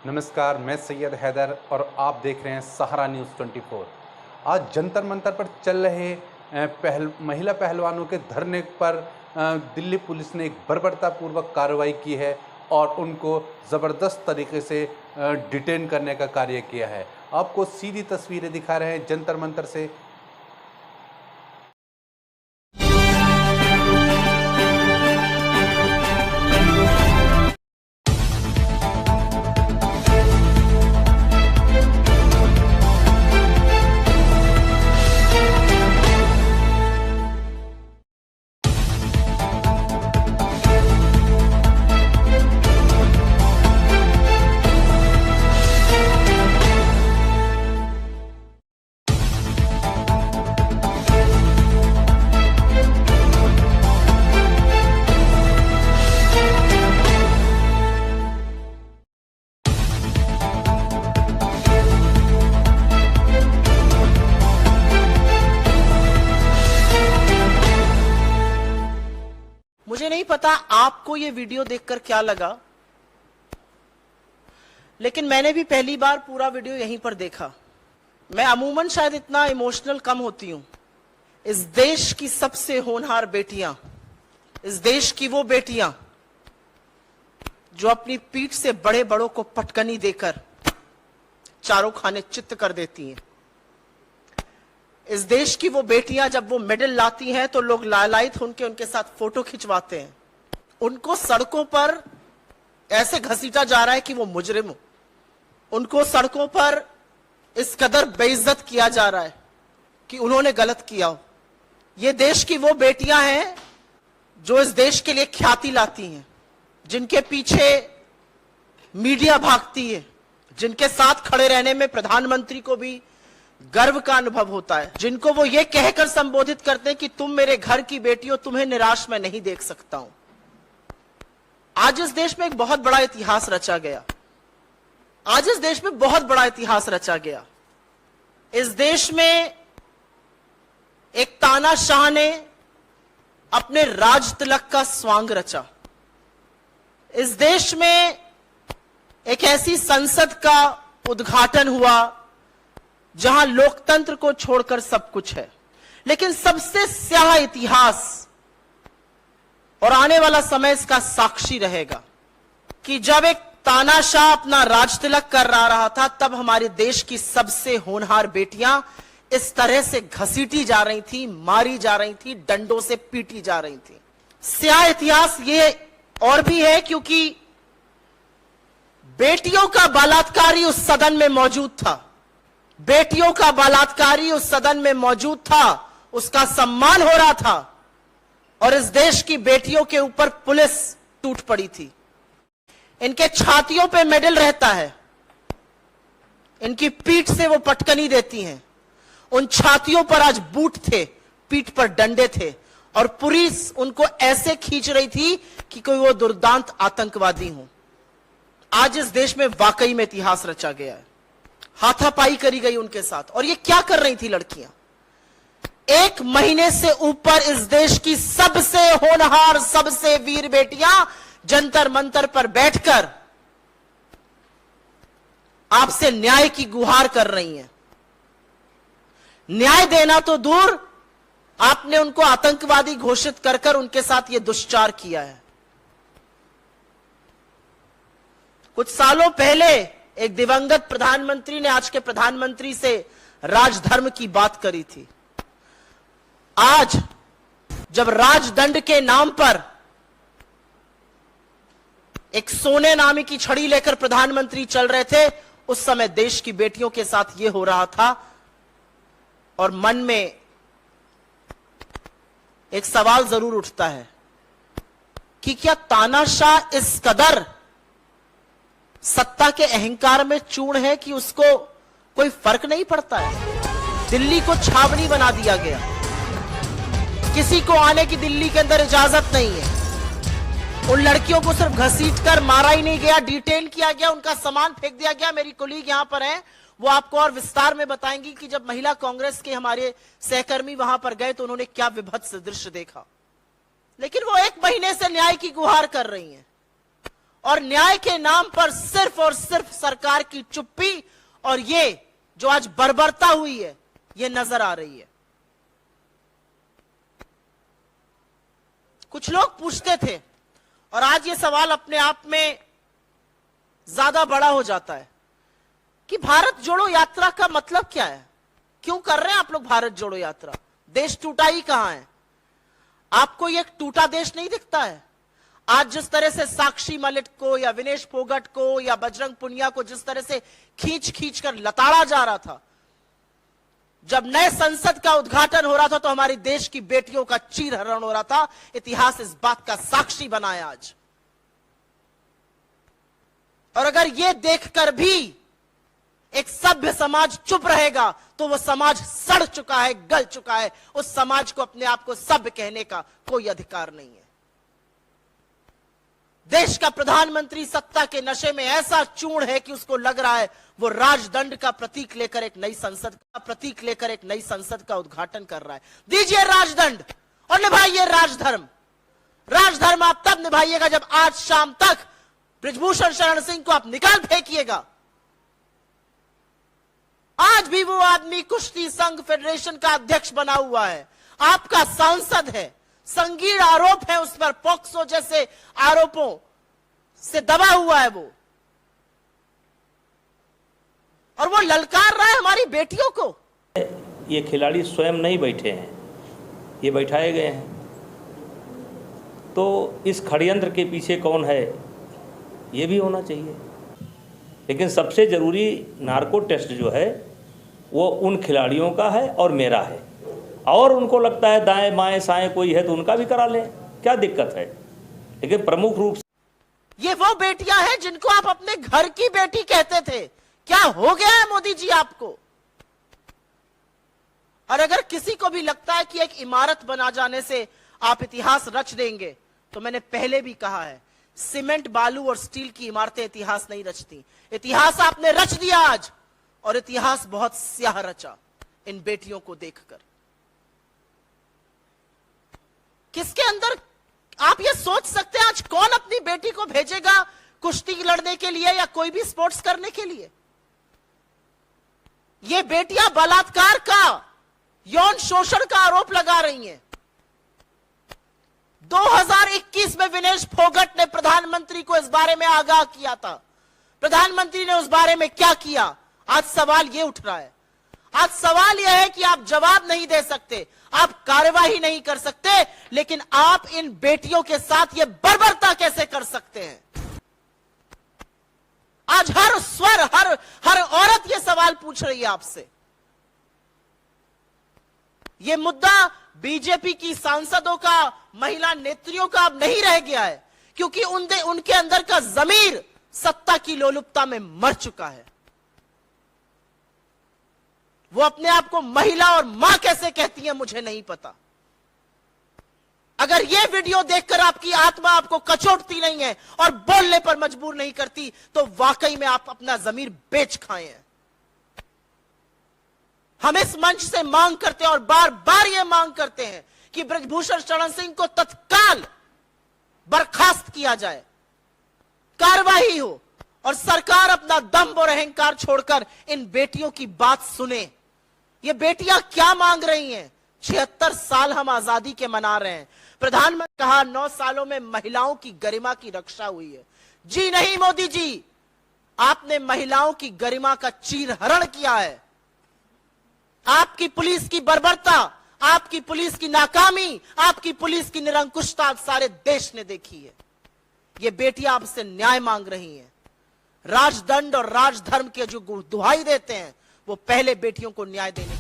नमस्कार, मैं सैयद हैदर और आप देख रहे हैं सहारा न्यूज़ 24। आज जंतर मंतर पर चल रहे महिला पहलवानों के धरने पर दिल्ली पुलिस ने एक बर्बरतापूर्वक कार्रवाई की है और उनको ज़बरदस्त तरीके से डिटेन करने का कार्य किया है। आपको सीधी तस्वीरें दिखा रहे हैं जंतर मंतर से। मुझे नहीं पता आपको ये वीडियो देखकर क्या लगा, लेकिन मैंने भी पहली बार पूरा वीडियो यहीं पर देखा। मैं अमूमन शायद इतना इमोशनल कम होती हूं। इस देश की सबसे होनहार बेटियां, इस देश की वो बेटियां जो अपनी पीठ से बड़े बड़ों को पटकनी देकर चारों खाने चित्त कर देती हैं। इस देश की वो बेटियां जब वो मेडल लाती हैं तो लोग लालायित होकर उनके साथ फोटो खिंचवाते हैं। उनको सड़कों पर ऐसे घसीटा जा रहा है कि वो मुजरिम हो। उनको सड़कों पर इस कदर बेइज्जत किया जा रहा है कि उन्होंने गलत किया हो। ये देश की वो बेटियां हैं जो इस देश के लिए ख्याति लाती हैं, जिनके पीछे मीडिया भागती है, जिनके साथ खड़े रहने में प्रधानमंत्री को भी गर्व का अनुभव होता है, जिनको वो ये कहकर संबोधित करते हैं कि तुम मेरे घर की बेटी हो, तुम्हें निराश मैं नहीं देख सकता हूं। आज इस देश में एक बहुत बड़ा इतिहास रचा गया। आज इस देश में बहुत बड़ा इतिहास रचा गया। इस देश में एक तानाशाह ने अपने राज तिलक का स्वांग रचा। इस देश में एक ऐसी संसद का उद्घाटन हुआ जहां लोकतंत्र को छोड़कर सब कुछ है। लेकिन सबसे स्याह इतिहास और आने वाला समय इसका साक्षी रहेगा कि जब एक तानाशाह अपना राज तिलक कर रहा था, तब हमारे देश की सबसे होनहार बेटियां इस तरह से घसीटी जा रही थी, मारी जा रही थी, डंडों से पीटी जा रही थी। स्याह इतिहास ये और भी है क्योंकि बेटियों का बलात्कारी उस सदन में मौजूद था। बेटियों का बलात्कारी उस सदन में मौजूद था, उसका सम्मान हो रहा था और इस देश की बेटियों के ऊपर पुलिस टूट पड़ी थी। इनके छातियों पे मेडल रहता है, इनकी पीठ से वो पटकनी देती हैं। उन छातियों पर आज बूट थे, पीठ पर डंडे थे और पुलिस उनको ऐसे खींच रही थी कि कोई वो दुर्दांत आतंकवादी हो। आज इस देश में वाकई में इतिहास रचा गया है। हाथापाई करी गई उनके साथ। और ये क्या कर रही थी लड़कियां? एक महीने से ऊपर इस देश की सबसे होनहार, सबसे वीर बेटियां जंतर मंतर पर बैठकर आपसे न्याय की गुहार कर रही हैं। न्याय देना तो दूर, आपने उनको आतंकवादी घोषित कर उनके साथ यह दुष्चार किया है। कुछ सालों पहले एक दिवंगत प्रधानमंत्री ने आज के प्रधानमंत्री से राजधर्म की बात करी थी। आज जब राजदंड के नाम पर एक सोने नामी की छड़ी लेकर प्रधानमंत्री चल रहे थे, उस समय देश की बेटियों के साथ यह हो रहा था। और मन में एक सवाल जरूर उठता है कि क्या तानाशाह इस कदर सत्ता के अहंकार में चूर्ण है कि उसको कोई फर्क नहीं पड़ता है? दिल्ली को छावनी बना दिया गया, किसी को आने की दिल्ली के अंदर इजाजत नहीं है। उन लड़कियों को सिर्फ घसीटकर मारा ही नहीं गया, डिटेन किया गया, उनका सामान फेंक दिया गया। मेरी कोलीग यहां पर हैं, वो आपको और विस्तार में बताएंगी कि जब महिला कांग्रेस के हमारे सहकर्मी वहां पर गए तो उन्होंने क्या विभत्स दृश्य देखा। लेकिन वो एक महीने से न्याय की गुहार कर रही हैं और न्याय के नाम पर सिर्फ और सिर्फ सरकार की चुप्पी और ये जो आज बर्बरता हुई है ये नजर आ रही है। कुछ लोग पूछते थे और आज ये सवाल अपने आप में ज्यादा बड़ा हो जाता है कि भारत जोड़ो यात्रा का मतलब क्या है? क्यों कर रहे हैं आप लोग भारत जोड़ो यात्रा? देश टूटा ही कहां है? आपको ये टूटा देश नहीं दिखता है? आज जिस तरह से साक्षी मलिक को या विनेश फोगट को या बजरंग पुनिया को जिस तरह से खींच खींच कर लताड़ा जा रहा था, जब नए संसद का उद्घाटन हो रहा था तो हमारी देश की बेटियों का चीरहरण हो रहा था। इतिहास इस बात का साक्षी बना है आज। और अगर यह देखकर भी एक सभ्य समाज चुप रहेगा तो वह समाज सड़ चुका है, गल चुका है। उस समाज को अपने आप को सभ्य कहने का कोई अधिकार नहीं है। देश का प्रधानमंत्री सत्ता के नशे में ऐसा चूर्ण है कि उसको लग रहा है वो राजदंड का प्रतीक लेकर एक नई संसद का उद्घाटन कर रहा है। दीजिए राजदंड और निभाइए राजधर्म। राजधर्म आप तब निभाइएगा जब आज शाम तक बृजभूषण शरण सिंह को आप निकाल फेंकिएगा। आज भी वो आदमी कुश्ती संघ फेडरेशन का अध्यक्ष बना हुआ है, आपका सांसद है, संगीन आरोप है उस पर, पॉक्सो जैसे आरोपों से दबा हुआ है वो, और वो ललकार रहा है हमारी बेटियों को। ये खिलाड़ी स्वयं नहीं बैठे हैं, ये बैठाए गए हैं। तो इस षड्यंत्र के पीछे कौन है ये भी होना चाहिए। लेकिन सबसे ज़रूरी नार्को टेस्ट जो है वो उन खिलाड़ियों का है और मेरा है, और उनको लगता है दाएं बाएं साएं कोई है तो उनका भी करा लें, क्या दिक्कत है। लेकिन प्रमुख रूप से ये वो बेटियां हैं जिनको आप अपने घर की बेटी कहते थे। क्या हो गया है मोदी जी आपको? और अगर किसी को भी लगता है कि एक इमारत बना जाने से आप इतिहास रच देंगे, तो मैंने पहले भी कहा है, सीमेंट बालू और स्टील की इमारतें इतिहास नहीं रचती। इतिहास आपने रच दिया आज, और इतिहास बहुत स्याह रचा इन बेटियों को देखकर। किसके अंदर आप ये सोच सकते हैं आज कौन अपनी बेटी को भेजेगा कुश्ती लड़ने के लिए या कोई भी स्पोर्ट्स करने के लिए? ये बेटियां बलात्कार का, यौन शोषण का आरोप लगा रही हैं। 2021 में विनेश फोगट ने प्रधानमंत्री को इस बारे में आगाह किया था। प्रधानमंत्री ने उस बारे में क्या किया? आज सवाल यह उठ रहा है। आज सवाल यह है कि आप जवाब नहीं दे सकते, आप कार्रवाई नहीं कर सकते, लेकिन आप इन बेटियों के साथ यह बर्बरता कैसे कर सकते हैं? आज हर स्वर, हर औरत यह सवाल पूछ रही है आपसे। यह मुद्दा बीजेपी की सांसदों का, महिला नेत्रियों का अब नहीं रह गया है, क्योंकि उनके अंदर का जमीर सत्ता की लोलुपता में मर चुका है। वो अपने आप को महिला और मां कैसे कहती हैं मुझे नहीं पता। अगर ये वीडियो देखकर आपकी आत्मा आपको कचोटती नहीं है और बोलने पर मजबूर नहीं करती, तो वाकई में आप अपना जमीर बेच खाए हैं। हम इस मंच से मांग करते हैं और बार बार ये मांग करते हैं कि बृजभूषण शरण सिंह को तत्काल बर्खास्त किया जाए, कार्रवाई हो और सरकार अपना दम्भ और अहंकार छोड़कर इन बेटियों की बात सुने। ये बेटियां क्या मांग रही हैं? 76 साल हम आजादी के मना रहे हैं। प्रधानमंत्री कहा 9 सालों में महिलाओं की गरिमा की रक्षा हुई है। जी नहीं मोदी जी, आपने महिलाओं की गरिमा का चीरहरण किया है। आपकी पुलिस की बर्बरता, आपकी पुलिस की नाकामी, आपकी पुलिस की निरंकुशता सारे देश ने देखी है। ये बेटियां आपसे न्याय मांग रही हैं। राजदंड और राजधर्म के जो दुहाई देते हैं वो पहले बेटियों को न्याय देने